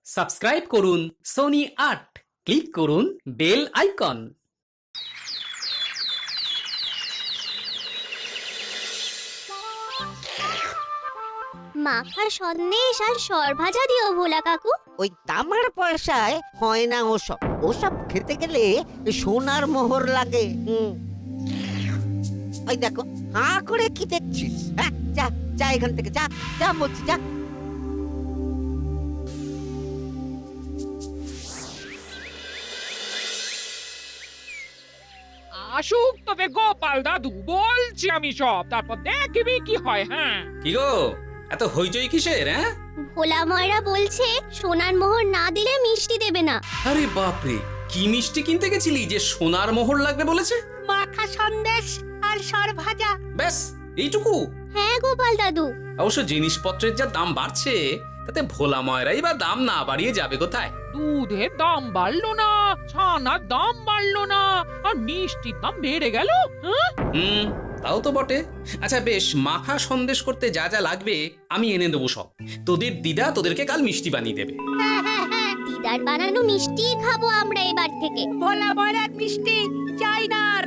Subscribe করুন Sony ৮, click করুন bell icon. মাখা সন্দেশ আর সরভাজা দিও ভোলা কাকু। ওই তামার পয়সায় হয় না ওসব। ওসব খেতে গেলে সোনার মোহর লাগে। ওই দেখো, হাঁ করে কি দেখছিস? হ্যাঁ, যা যা এখান থেকে, যা যা বলছি, যা। আসুক তবে গোপাল দাদু, বলছি আমি সব, তারপর দেখবি কি হয়। হ্যাঁ, কি গো, এত হইচই কিসের? হ্যাঁ, ভোলা ময়রা বলছে সোনার মোহর না দিলে মিষ্টি দেবে না। আরে বাপরে, কি মিষ্টি কিনতে গেছিলি যে সোনার মোহর লাগবে বলেছে? মাখা সন্দেশ আর সরভাজা। ব্যাস এইটুকু? হ্যাঁ গোপাল দাদু। অবশ্য জিনিসপত্রের যা দাম বাড়ছে, তাতে ভোলা ময়রাই বা দাম না বাড়িয়ে যাবে কোথায়? দুধের দাম বাড়লো না, ছানার দাম বাড়লো না, আর মিষ্টির দাম বেড়ে গেল। হ্যাঁ, তাও তো বটে। আচ্ছা বেশ, মাখা সন্দেশ করতে যা যা লাগবে আমি এনে দেবো সব। তোদের দিদা তোদেরকে কাল মিষ্টি বানিয়ে দেবে। দিদার বানানো মিষ্টি খাবো আমরা এবার থেকে। ভোলা ময়রার মিষ্টি চাই না আর।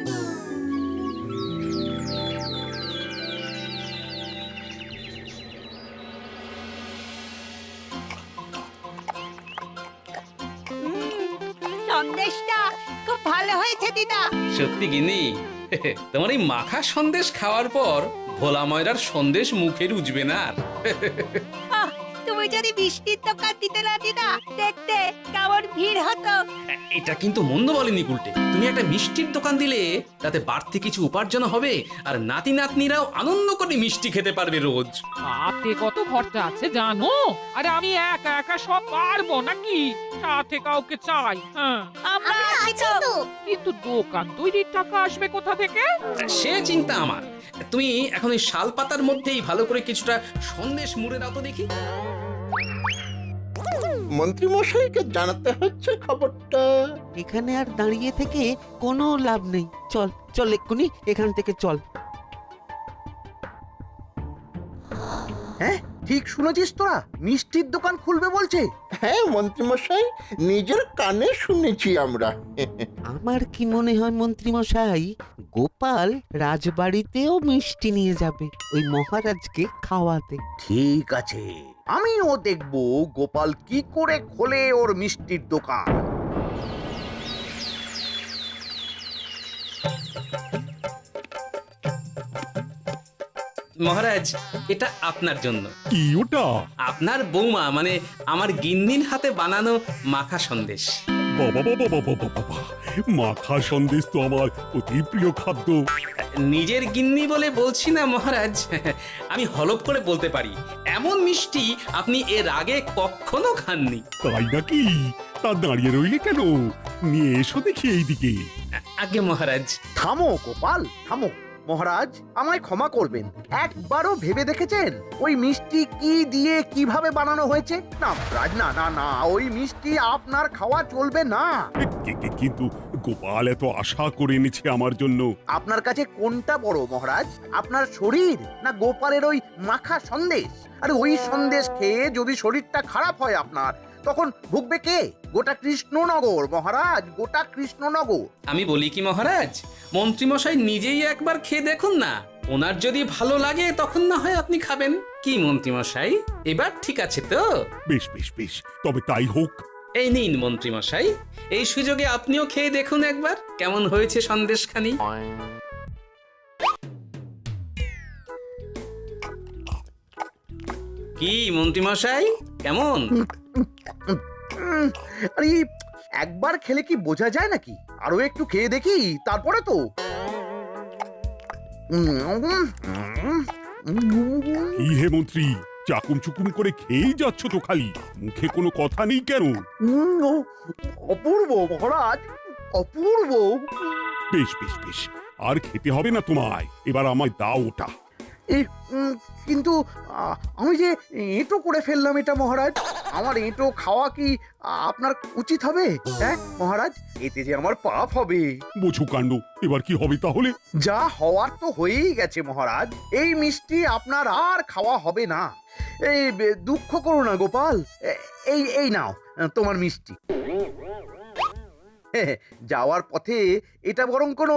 সন্দেশটা খুব ভালো হয়েছে দিদা। সত্যি গিনি, তোমার এই মাখা সন্দেশ খাওয়ার পর ভোলা ময়রার সন্দেশ মুখে রুজবে না আর। আহ, তুমি যদি মিষ্টির দোকান দিতে না দিদা, দেখতে কেমন ভিড় হতো। এটা কিন্তু মন্দ বলেনি গুলটে। তুমি একটা মিষ্টির দোকান দিলে তাতে বাড়তি কিছু উপার্জন হবে, আর নাতি নাতনিরাও আনন্দ করে মিষ্টি খেতে পারবে রোজ। তাতে কত খরচা আছে জানো? আরে আমি একা একা সব পারবো নাকি? সাথে কাউকে চাই। হ্যাঁ, আমরা আছি আছি তো। তো। কিন্তু দোকান তৈরির টাকা আসবে কোথা থেকে? সে চিন্তা আমার। তুমি এখন ওই শাল পাতার মধ্যেই ভালো করে কিছুটা সন্দেশ মুড়ে দাও তো দেখি। মন্ত্রী মশাইকে জানাতে হচ্ছে খবরটা। এখানে আর দাঁড়িয়ে থেকে কোনো লাভ নেই। চল চল, এক্ষুনি এখান থেকে চল। হ্যাঁ, ঠিক শুনেছিস তোরা? মিষ্টির দোকান খুলবে বলছে। হ্যাঁ মন্ত্রী মশাই, নিজের কানে শুনেছি আমরা। আমার কি মনে হয় মন্ত্রী মশাই, গোপাল রাজবাড়িতেও মিষ্টি নিয়ে যাবে ওই মহারাজকে খাওয়াতে। ঠিক আছে, আমিও দেখবো গোপাল কি করে খোলে ওর মিষ্টির দোকান। মহারাজ, এটা আপনার জন্য। কি ওটা? আপনার বৌমা মানে আমার গিন্নির হাতে বানানো মাখা সন্দেশ। বাবা বাবা বাবা বাবা, মাখা সন্দেশ তো আমার অতি প্রিয় খাদ্য। নিজের গিন্নি বলে বলছি না মহারাজ, আমি হলপ করে বলতে পারি এমন মিষ্টি আপনি এর আগে কখনো খাননি। তাই নাকি? তা দাঁড়িয়ে রইলে কেন? নিয়ে এসো দেখি এইদিকে। আগে মহারাজ। থামো গোপাল, থামো। মহারাজ, আমায় ক্ষমা করবেন, একবারও ভেবে দেখেছেন ওই মিষ্টি কি দিয়ে কিভাবে বানানো হয়েছে? না মহারাজ, না না না, ওই মিষ্টি আপনার খাওয়া চলবে না। কিন্তু গোপাল এত আশা করে এনেছে আমার জন্য। আপনার কাছে কোনটা বড় মহারাজ, আপনার শরীর না গোপালের ওই মাখা সন্দেশ? আরে ওই সন্দেশ খেয়ে যদি শরীরটা খারাপ হয় আপনার, তখন ভুগবে কে? গোটা কৃষ্ণনগর মহারাজ, গোটা কৃষ্ণনগর। আমি বলি কি মহারাজ, মন্ত্রীমশাই নিজেই একবার খেয়ে দেখুন না। ওনার যদি ভালো লাগে তখন না হয় আপনি খাবেন। কি মন্ত্রীমশাই, এবার ঠিক আছে তো? বেশ বেশ বেশ, তবে তাই হোক। এই নিন মন্ত্রীমশাই, এই সুযোগে আপনিও খেয়ে দেখুন একবার কেমন হয়েছে সন্দেশখানি। কি মন্ত্রীমশাই, কেমন? আরে একবার খেলে কি বোঝা যায় নাকি? আরো একটু খেয়ে দেখি তারপরে তো। কি হে মন্ত্রী, চাকুম চুকুম করে খেয়েই যাচ্ছ তো খালি, মুখে কোনো কথা নেই কেন? অপূর্ব মহারাজ, অপূর্ব। বেশ বেশ বেশ, আর খেতে হবে না তোমায়, এবার আমায় দাও ওটা। এই কিন্তু আমি যে এঁটো করে ফেললাম এটা মহারাজ, আমার এঁটো খাওয়া কি আপনার উচিত হবে? হ্যাঁ মহারাজ, এতে যে আমার পাপ হবে। বোঝো কাণ্ড, এবার কি হবে তাহলে? যা হওয়ার তো হয়েই গেছে মহারাজ, এই মিষ্টি আপনার আর খাওয়া হবে না। এই দুঃখ করো না গোপাল, এই এই নাও তোমার মিষ্টি। যাওয়ার পথে এটা বরং কোনো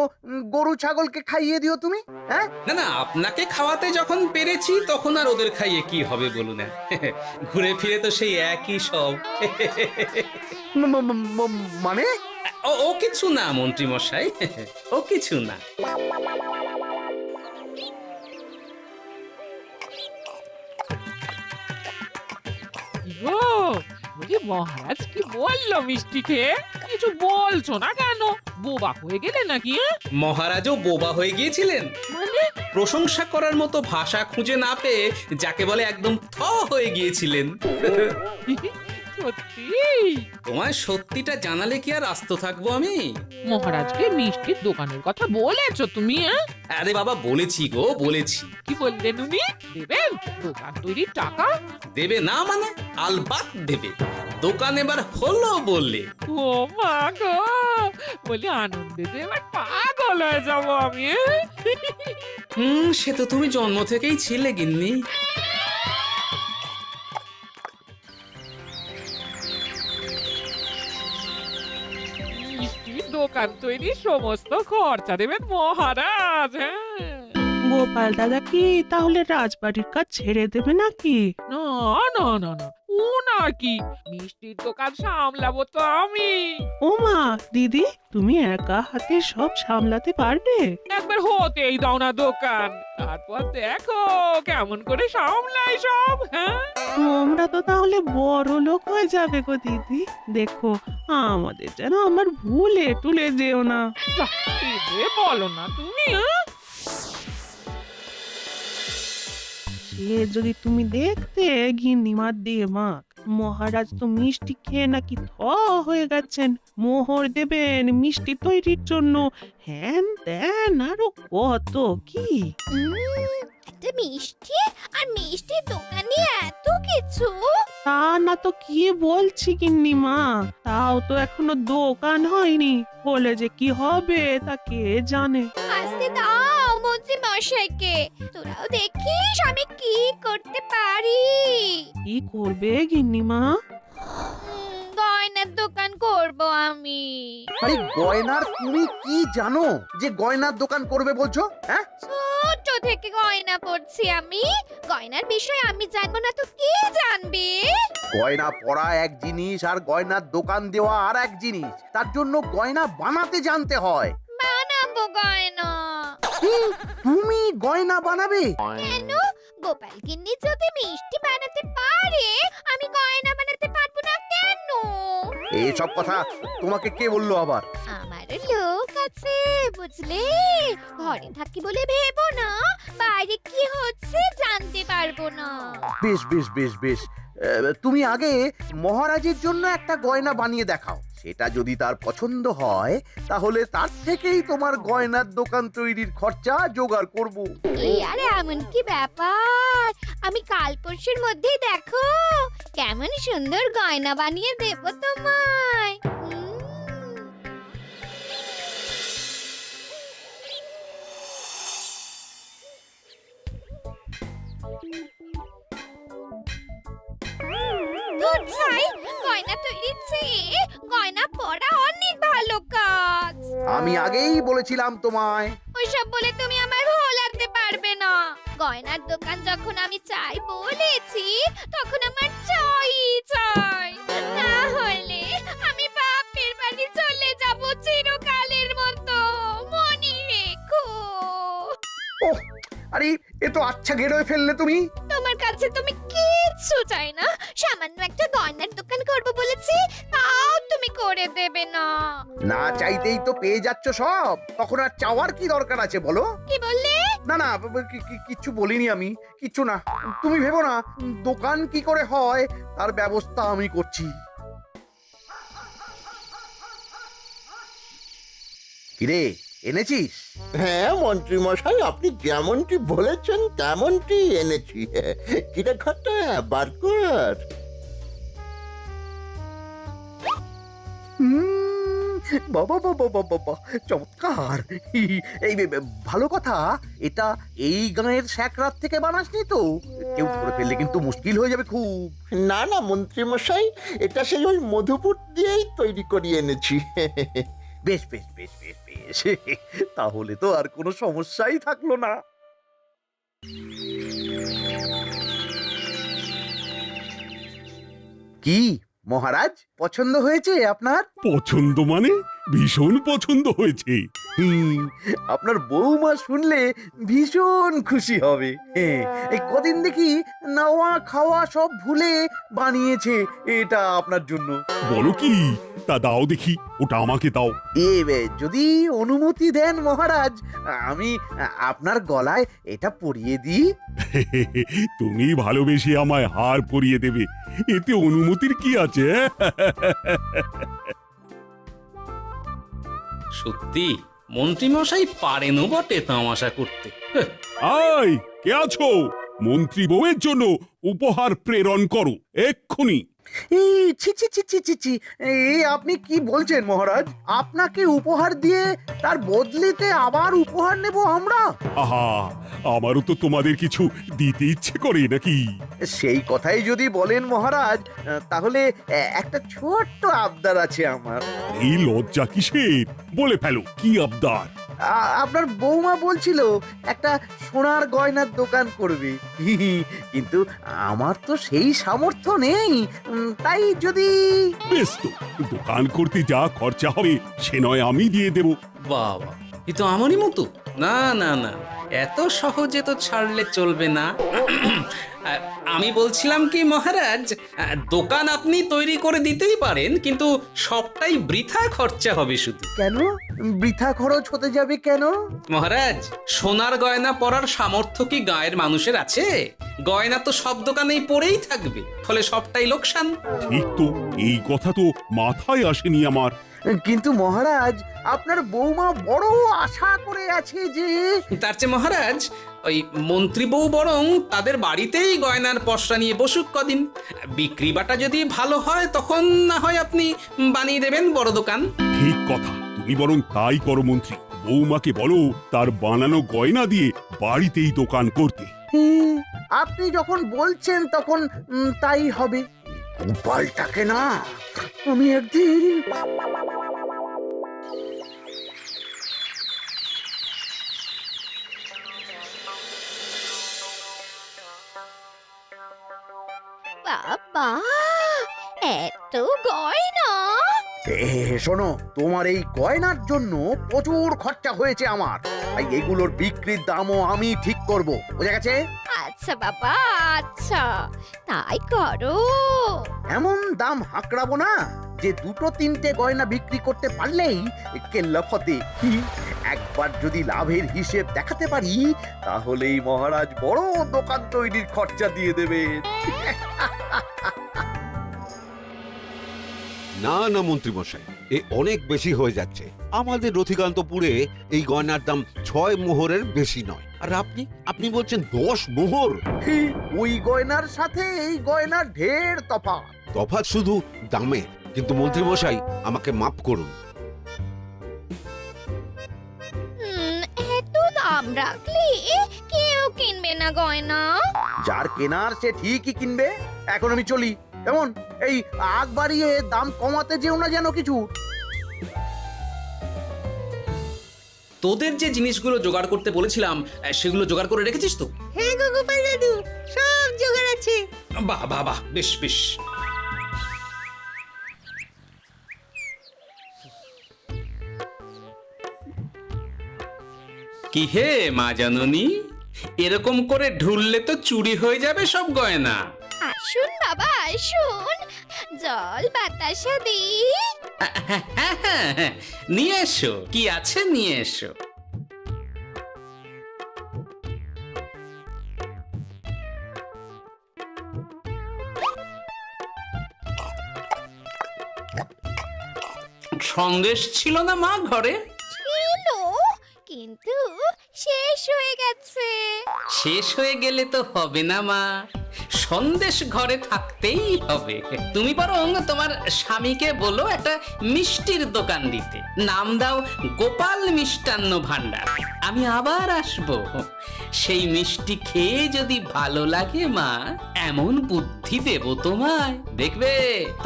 গরু ছাগলকে খাইয়ে দিও তুমি। হ্যাঁ না না, আপনাকে খাওয়াতে যখন পেরেছি তখন আর ওদের খাইয়ে কি হবে বলুন না। ঘুরে ফিরে তো সেই একই সব। মানে ও কিছু না মন্ত্রী মশাই, ও কিছু না। ও বলি মহারাজ কি বললো মিষ্টি খেয়ে? কিছু বলছো না কেন? বোবা হয়ে গেলে নাকি? মহারাজও বোবা হয়ে গিয়েছিলেন? মানে প্রশংসা করার মতো ভাষা খুঁজে না পেয়ে যাকে বলে একদম থ হয়ে গিয়েছিলেন। সত্যি? তোমায় সত্যিটা জানালে কি আর আস্ত থাকবো আমি? মহারাজকে মিষ্টির দোকানের কথা বলেছো তুমি? আরে বাবা, বলেছি গো, বলেছি। কি বললেন উনি? দেবেন দোকান তৈরির টাকা? দেবে না মানে? আলবাত দেবে। দোকান এবার হলো বললে। ও মা গো, বলি আনন্দে যে এবার পাগল হয়ে যাবো আমি। সে তো তুমি জন্ম থেকেই ছিলে গিন্নি। মিষ্টির দোকান তৈরির সমস্ত খরচা দেবেন মহারাজ। হ্যাঁ গোপাল দাদা কি তাহলে রাজবাড়ির কাজ ছেড়ে দেবে নাকি? না না না না, ওনার কি, মিষ্টির দোকান সামলাবো তো আমি। ওমা দিদি, তুমি একা হাতে সব সামলাতে পারবে? একবার হতেই দাও না দোকান, তারপর দেখো কেমন করে সামলাই সব। হ্যাঁ তোমরা তো তাহলে বড় লোক হয়ে যাবে গো দিদি। দেখো আমাদের যেন আমার ভুলে টুলে যেও না। যা, এ বলো না তুমি। সে যদি তুমি দেখতে গিন্নিমার দিয়ে মাক, মহারাজ তো মিষ্টি খেয়ে নাকি থ হয়ে গেছেন। মোহর দেবেন মিষ্টি তৈরির জন্য, হ্যান ত্যান আরো কত কি। একটা মিষ্টি আর মিষ্টির দোকানে এত কিছু। তা না তো কি বলছি গিন্নিমা, তাও তো এখনো দোকান হয়নি, বলে যে কি হবে তা কে জানে। আসতে দাও মন্ত্রী মশাইকে, তোরাও দেখিস আমি কি করতে পারি। কি করবে গিন্নিমা? গয়নার দোকান করব আমি। আরে গয়নার তুমি কি জানো যে গয়নার দোকান করবে বলছো? হ্যাঁ ছোট থেকে গয়না পড়ছি আমি, গয়নার বিষয় আমি জানবো না তো কে জানবে? গয়না পরা এক জিনিস আর গয়নার দোকান দেওয়া আর এক জিনিস, তার জন্য গয়না বানাতে জানতে হয়। বানাবো গয়না। তুমি গয়না বানাবে? কেন? গোপাল গিন্নি যদি মিষ্টি বানাতে পারে, আমি গয়না বানাতে পারবো না কেন? এইসব কথা তোমাকে কে বললো আবার? আমার লোক আছে বুঝলে, ঘরে থাকি বলে ভেবো না বাইরে কি হচ্ছে জানতে পারবো না। বেশ বেশ বেশ বেশ, তুমি আগে মহারাজের জন্য একটা গয়না বানিয়ে দেখাও, সেটা যদি তার পছন্দ হয় তাহলে তার থেকেই তোমার গয়নার দোকান তৈরির খরচা জোগাড় করব। এই আরে এমন কি ব্যাপার, আমি কাল পরশুর মধ্যেই দেখো কেমন সুন্দর গয়না বানিয়ে দেব তোমায়। ধুর ছাই, গয়না তৈরির চেয়ে গয়না পরা অনেক ভালো কাজ। আমি আগেই বলেছিলাম তোমায়। ওইসব বলে তুমি আমার ভোলাতে পারবে না। গয়নার দোকান যখন আমি চাই বলেছি, তখন আমার চাই চাই, না হলে আমি বাপের বাড়ি চলে যাব চিরকালের মতো, মনে রেখো। ওহ, আরে এ তো আচ্ছা গেড়ে ফেললে তুমি। তোমার কাছে তুমি কিচ্ছু চাই না, সামান্য একটা গয়নার দোকান করব বলেছি, তাও তুমি করে দেবে না। না চাইতেই তো পেয়ে যাচ্ছ সব, তখন আর চাওয়ার কি দরকার আছে বলো? কি বললে? না না, কিচ্ছু বলিনি আমি, কিচ্ছু না। তুমি ভেবো না, দোকান কি করে হয় তার ব্যবস্থা আমি করছি। কিরে, এনেছিস? হ্যাঁ মন্ত্রী মশাই, আপনি যেমনটি বলেছেন তেমনটি এনেছি। কিরে ঘটা, বার কর। বাবা বাবা বাবা বাবা, চমৎকার! এই ভালো কথা, এটা এই গাঁয়ের স্যাকরাত থেকে বানাসনি তো? কেউ ধরে ফেললে কিন্তু মুশকিল হয়ে যাবে খুব। না না মন্ত্রী মশাই, এটা সেই ওই মধুপুর দিয়েই তৈরি করিয়ে এনেছি। বেশ বেশ বেশ বেশ বেশ, তাহলে তো আর কোনো সমস্যাই থাকলো না। কি মহারাজ, পছন্দ হয়েছে আপনার? পছন্দ মানে ভীষণ পছন্দ হয়েছে। আপনার বৌমা শুনলে ভীষণ খুশি হবে। এই কদিন দেখি নাওয়া খাওয়া সব ভুলে বানিয়েছে এটা আপনার জন্য। বলো কি, তা দাও দেখি, ওটা আমাকে দাও। যদি অনুমতি দেন মহারাজ, আমি আপনার গলায় এটা পরিয়ে দিই। তুমি ভালোবেসে আমায় হার পরিয়ে দেবে, এতে অনুমতির কি আছে? সত্যি মন্ত্রীমশাই পারেনও বটে তামাশা করতে। আয়, কে আছো? মন্ত্রী বউয়ের জন্য উপহার প্রেরণ করো এক্ষুনি। এই ছি ছি ছি ছি ছি ছি, এই আপনি কি বলছেন মহারাজ? আপনাকে উপহার দিয়ে তার বদলেতে আবার উপহার নেব আমরা? আহা, আমারও তো তোমাদের কিছু দিতে ইচ্ছে করে নাকি? সেই কথাই যদি বলেন মহারাজ, তাহলে একটা ছোট্ট আবদার আছে আমার। এই লজ্জা কিসের? বলে ফেলো, কি আবদার? আপনার বৌমা বলছিল একটা সোনার গয়নার দোকান করবে, কিন্তু আমার তো সেই সামর্থ্য নেই। তাই যদি... বেশ তো, দোকান করতে যা খরচা হবে সে নয় আমি দিয়ে দেব। বাবা, এ তো আমারই মতো। না না না, এত সহজে তো ছাড়লে চলবে না। আমি বলছিলাম কি মহারাজ, দোকান আপনি তৈরি করে দিতেই পারেন, কিন্তু সবটাই বৃথা খরচা হবে শুধু। কেন বৃথা খরচ হতে যাবে কেন? মহারাজ, সোনার গয়না পরার সামর্থ্য কি গায়ের মানুষের আছে? গয়না তো সব দোকানেই পড়েই থাকবে, ফলে সবটাই লোকসান। ঠিক তো, এই কথা তো মাথায় আসেনি আমার। কিন্তু মহারাজ, আপনার বৌমা বড় আশা করে আছে যে... তার চেয়ে মহারাজ, ওই মন্ত্রী বউ বরং তাদের বাড়িতেই গয়নার পসরা নিয়ে বসুক কদিন। বিক্রি বাটা যদি ভালো হয় তখন না হয় আপনি বানিয়ে দেবেন বড় দোকান। ঠিক কথা, তুমি বরং তাই করো মন্ত্রী। বৌমাকে বলো তার বানানো গয়না দিয়ে বাড়িতেই দোকান করতে। আপনি যখন বলছেন তখন তাই হবে। গোপালটাকে না আমি একদিন... বাবা, এত গয়না! শোনো, তোমার এই গয়নার জন্য প্রচুর খরচা হয়েছে আমার, তাই এগুলোর বিক্রির দামও আমি ঠিক করব, বুঝা গেছে? আচ্ছা বাবা, আচ্ছা, তাই করো। এমন দাম হাঁকড়াবো না যে দুটো তিনটে গয়না বিক্রি করতে পারলেই কেল্লা ফতে। একবার যদি লাভের হিসেব দেখাতে পারি, তাহলেই মহারাজ বড় দোকান তৈরির খরচা দিয়ে দেবেন। না না মন্ত্রী মশাই, এ অনেক বেশি হয়ে যাচ্ছে। আমাদের রথিকান্তপুরে এই গয়নার দাম 6 মোহরের বেশি নয়, আর আপনি আপনি বলছেন 10 মোহর। ওই গয়নার সাথে এই গয়নার ঢের তফাৎ। তফাৎ শুধু দামে। কিন্তু মন্ত্রী মশাই, আমাকে মাফ করুন। এত দাম রাখলে কেউ কিনবে না গয়না। যার কেনার সে ঠিকই কিনবে। এখন আমি চলি, কেমন? এই আগ বাড়িয়ে দাম কমাতে যেও না যেন কিছু। তোদের যে জিনিসগুলো জোগাড় করতে বলেছিলাম সেগুলো জোগাড় করে রেখেছিস তো? হ্যাঁ গো গোপাল দাদু, সব জোগাড় আছে। বাহ বাহ বাহ, বেশ বেশ। কি হে মা জাননী, এরকম করে ঢুললে তো চুরি হয়ে যাবে সব গয়না। আসুন বাবা, আসুন, জল বাতাসা দি। নিয়ে এসো, কি আছে নিয়ে এসো। সন্দেশ ছিল না মা ঘরে? ছিল, শেষ হয়ে গেলে তো হবে না মা, সন্দেশ ঘরে থাকতেই হবে। তুমি বরং তোমার স্বামীকে বলো একটা মিষ্টির দোকান দিতে, নাম দাও গোপাল মিষ্টান্ন ভান্ডার। আমি আবার আসবো, সেই মিষ্টি খেয়ে যদি ভালো লাগে মা, এমন বুদ্ধি দেব তোমায়, দেখবে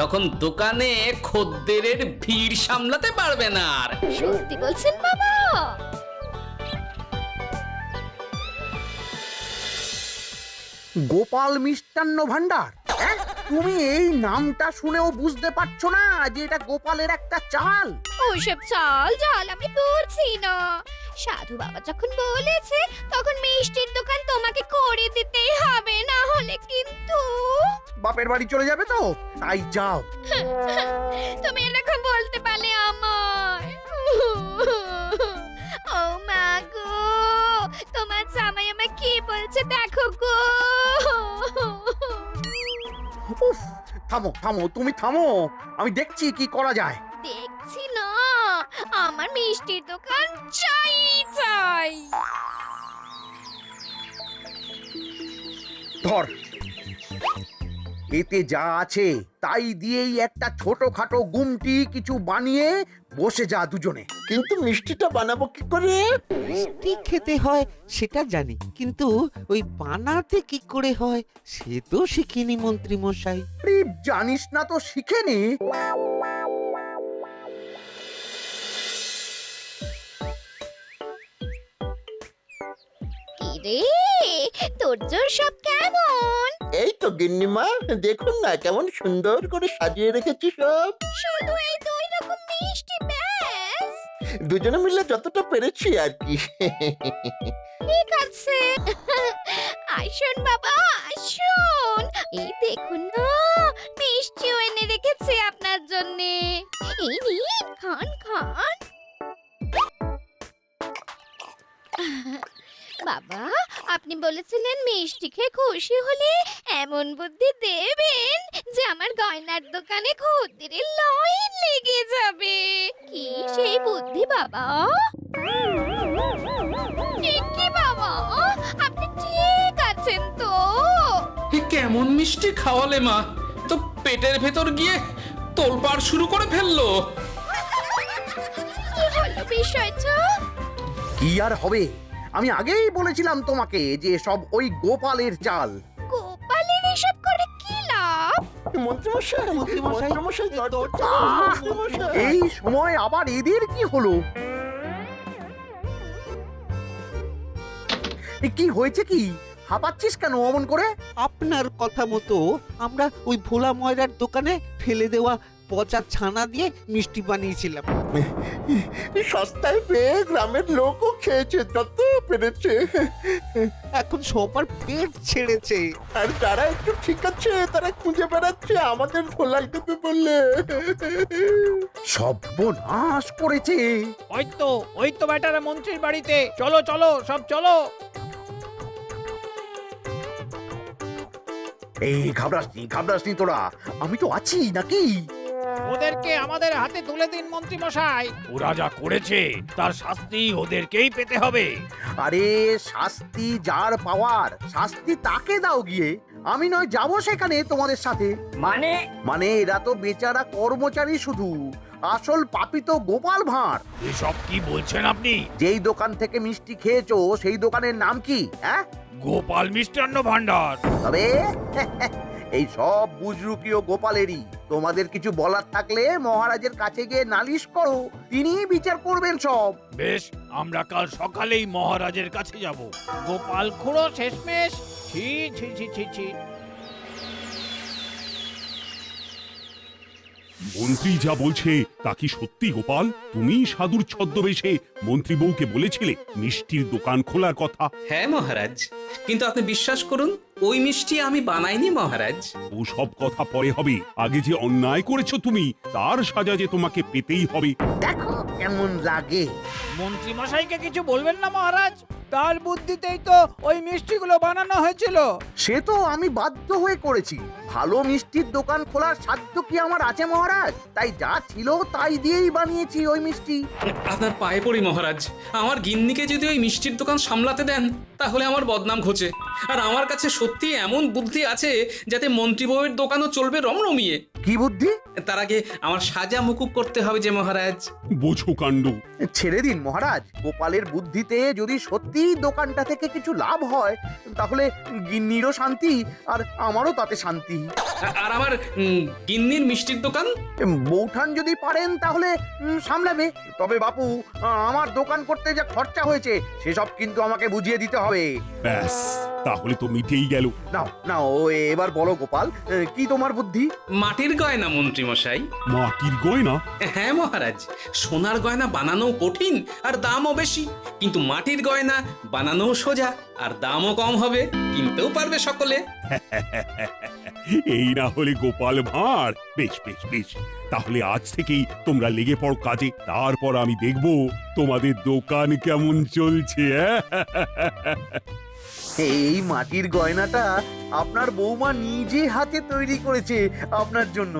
তখন দোকানে খদ্দেরের ভিড় সামলাতে পারবে না আর। সত্যি বলছেন বাবা? গোপাল মিষ্টান্ন ভান্ডার, হ্যাঁ? তুমি এই নামটা শুনেও বুঝতে পারছো না যে এটা গোপালের একটা চাল? ওইসব চাল জাল আমি বলছি না। সাধু বাবা যখন বলেছে তখন মিষ্টির দোকান তোমাকে করে দিতেই হবে, না হলে কিন্তু বাপের বাড়ি চলে যাবে তো, তাই যাও। তুমি এরকম বলতে পারলে আমার। ও মা গো, তোমার জামাই আমায় কি বলছে দেখো গো। উফ, থামো থামো, তুমি থামো, আমি দেখছি কি করা যায়। দেখছি না, আমার মিষ্টির দোকান চাই চাই। ধর, এতে যা আছে তাই দিয়েই একটা ছোটখাটো গুমটি কিছু বানিয়ে বসে যা দুজনে। কিন্তু মিষ্টিটা বানাবো কি করে? মিষ্টি খেতে হয় সেটা জানি, কিন্তু ওই বানাতে কি করে হয় সে তো শিখিনি মন্ত্রী মশাই। আরে, জানিস না তো শিখে নে। কি রে, তোর জোর সব কেমন? এই তো গিন্নিমা, দেখুন না কেমন সুন্দর করে সাজিয়ে রেখেছি সব। শুধু এই দুই রকম মিষ্টি ব্যাস? দুজনে মিলে যতটা পেরেছি আর কি। ঠিক আছে। আসুন বাবা আসুন, এই দেখুন না মিষ্টিও এনে রেখেছি আপনার জন্য। এই নিন, খান খান। বাবা, আপনি বলেছিলেন মিষ্টি খেয়ে খুশি হলে এমন বুদ্ধি দেবেন যে আমার গয়নার দোকানে খদ্দেরের লাইন লেগে যাবে। কি সেই বুদ্ধি বাবা? কি বাবা, আপনি ঠিক আছেন তো? এ কেমন মিষ্টি খাওয়ালে মা, তো পেটের ভেতর গিয়ে তোলপাড় শুরু করে ফেললো। কি হলো বিষয়টা? কি আর হবে, আমি আগেই বলেছিলাম তোমাকে যে সব ওই গোপালের চাল। গোপালের এসব করে কি লাভ? মন্ত্রীমশাই, মন্ত্রীমশাই, মন্ত্রীমশাই, দরজা দরজা খুলুন, আহ! মন্ত্রীমশাই। এই সময় আবার এদের কি হলো? এ কি হয়েছে কি? হাঁপাচ্ছিস কেন অমন করে? আপনার কথা মতো আমরা ওই ভোলা ময়রার দোকানে ফেলে দেওয়া পচা ছানা দিয়ে মিষ্টি বানিয়েছিলাম। সস্তায় পেয়ে গ্রামের লোকও খেয়েছে যত পেরেছে। এখন সবার পেট ছেড়েছে। আর যারা একটু ঠিক আছে তারা খুঁজে বেড়াচ্ছে আমাদের ধোলাই দেবে বললে। সর্বনাশ করেছে। ওই তো বেটারা মন্ত্রীর বাড়িতে, চলো চলো সব চলো। এই ঘাবড়াসনি তোরা, আমি তো আছি নাকি? ওদেরকে আমাদের হাতে তুলে দিন মন্ত্রী মশাই। ওরা যা করেছে তার শাস্তি ওদেরকেই পেতে হবে। আরে শাস্তি যার পাওয়ার শাস্তি তাকে দাও গিয়ে, আমি নয় যাবো সেখানে তোমাদের সাথে। মানে এরা তো বেচারা কর্মচারী শুধু, আসল পাপী তো গোপাল ভাঁড়। এসব কি বলছেন আপনি? যেই দোকান থেকে মিষ্টি খেয়েছো সেই দোকানের নাম কি? হ্যাঁ, গোপাল মিষ্টান্ন ভান্ডার। তবে এই সব বুজরুকিও গোপালেরই। তোমাদের কিছু বলার থাকলে মহারাজের কাছে গিয়ে নালিশ করো, তিনি বিচার করবেন সব। বেশ, আমরা কাল সকালেই মহারাজের কাছে যাব। গোপাল খুঁড়ো শেষমেশ। ছি ছি ছি ছি ছি। মন্ত্রী যা বলছে তা কি সত্যি গোপাল? তুমি সাধুর ছদ্মবেশে মন্ত্রী বউকে বলেছিলে মিষ্টির দোকান খোলার কথা? হ্যাঁ মহারাজ, কিন্তু আপনি বিশ্বাস করুন ওই মিষ্টি আমি বানাইনি মহারাজ। ও সব কথা পরে হবে, আগে যে অন্যায় করেছো তুমি তার সাজা যে তোমাকে পেতেই হবে। দেখো কেমন লাগে। মন্ত্রী মশাইকে কিছু বলবেন না মহারাজ? তার বুদ্ধিতেই তো ওই মিষ্টিগুলো বানানো হয়েছিল। সে তো আমি বাধ্য হয়ে করেছি। ভালো মিষ্টির দোকান খোলার সাধ্য কি আমার আছে মহারাজ? তাই যা ছিল তাই দিয়েই বানিয়েছি ওই মিষ্টি। আপনার পায়ে পড়ি মহারাজ, আমার গিন্নিকে যদি ওই মিষ্টির দোকান সামলাতে দেন তাহলে আমার বদনাম ঘোচে। আর আমার কাছে সত্যি এমন বুদ্ধি আছে যাতে মন্ত্রী বউয়ের দোকানও চলবে রমরমিয়ে। কি বুদ্ধি? তার আগে আমার সাজা মুকুব করতে হবে যে মহারাজ। বোঝো কাণ্ড। ছেড়ে দিন মহারাজ, গোপালের বুদ্ধিতে যদি সত্যি দোকানটা থেকে কিছু লাভ হয় তাহলে গিন্নিরও শান্তি আর আমারও তাতে শান্তি। আর আমার গিন্নির মিষ্টির দোকান? বৌঠান যদি পারেন তাহলে সামলাবে। তবে বাপু, আমার দোকান করতে যা খরচা হয়েছে সেসব কিন্তু আমাকে বুঝিয়ে দিতে হবে। ব্যাস, তাহলে তো মিটেই গেল। নাও নাও, এবার বলো গোপাল, কি তোমার বুদ্ধি? মাটির গয়না মন্ত্রী মশাই। মাটির গয়না? হ্যাঁ মহারাজ, সোনার গয়না বানানো কঠিন আর দামও বেশি, কিন্তু মাটির গয়না বানানো সোজা আর দামও কম হবে, কিনতেও পারবে সকলে। এই না হলে গোপাল ভাঁড়। বেশ বেশ বেশ, তাহলে আজ থেকেই তোমরা লেগে পড়ো কাজে, তারপর আমি দেখব তোমাদের দোকান কেমন চলছে। এই মাটির গয়নাটা আপনার বৌমা নিজে হাতে তৈরি করেছে আপনার জন্য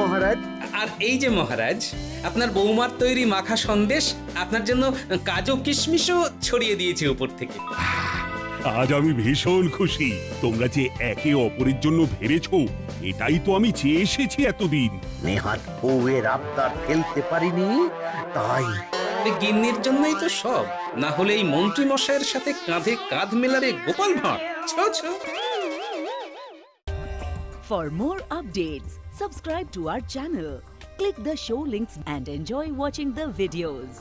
মহারাজ। আর এই যে মহারাজ, আপনার বৌমার তৈরি মাখা সন্দেশ আপনার জন্য কাজু কিশমিশও ছড়িয়ে দিয়েছে উপর থেকে। আজ আমি ভীষণ খুশি। তোমরা যে একে অপরের জন্য ভেবেছো, এটাই তো আমি চেয়ে এসেছি এতদিন। নেহাত বউয়ের আবদার ফেলতে পারিনি, তাই এই গিন্নির জন্যই তো সব, না হলে এই মন্ত্রী মশাইয়ের সাথে কাঁধে কাঁধ মেলারে গোপাল ভাঁড়। ছো ছো। For more updates, subscribe to our channel, click the show links and enjoy watching the videos.